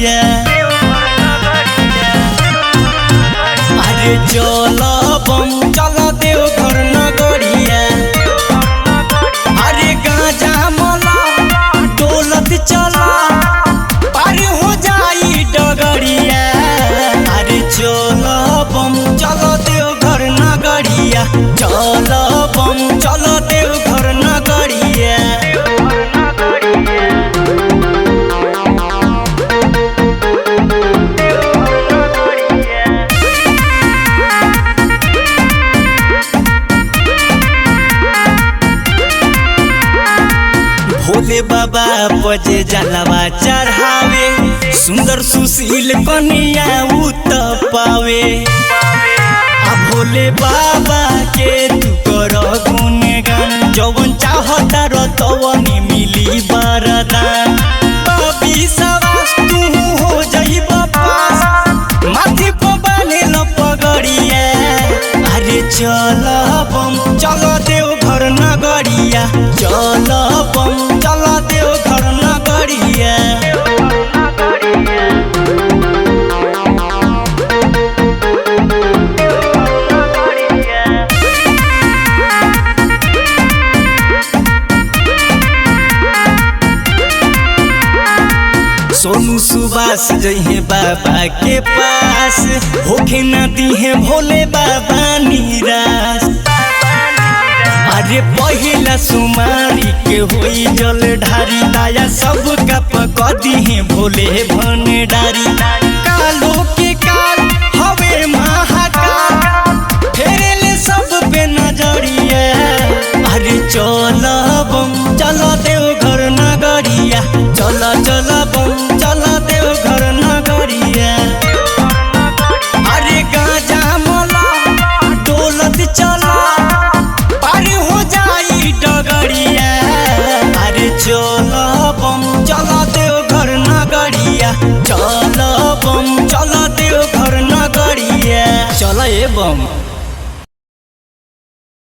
नगरिया। अरे चल बम चल देवघर नगरिया। अरे गांजा मला डोलत चला पार हो जाई डगरिया। अरे चल बम चल देवघर नगरिया। चल बम चल देवघर नगरिया। भोले बाबा बजे जलवा चढ़ावे, सुंदर सुशील कन्या उत पावे। आ भोले बाबा के तू कर गुणगान, जवन चाहता रतवन मिली वरदान। विश्वास तू हो जाइब पास, माथे पर बांधेल पगड़िया। अरे चल बम चल देवघर नगरिया। चल बम चल देवघर नगरिया। सोनू सुबास जइहे बाबा के पास, होखे न दिहे भोले बाबा निराश। अरे पहिला सुमारी के होई जल ढारी, दाया सब कप दिहे भोले भंडारी। कालो के काल हवे महाकाल, फेरेले सब पे नजरिया। अरे चल बम चल देवघर नगरिया। चल चल बम चल देवघर नगरिया। अरे गांजा मला डोलत चला पार हो जाई डगरिया। अरे चल बम चल देवघर नगरिया। चल बम चल देवघर नगरिया। चल ए बम।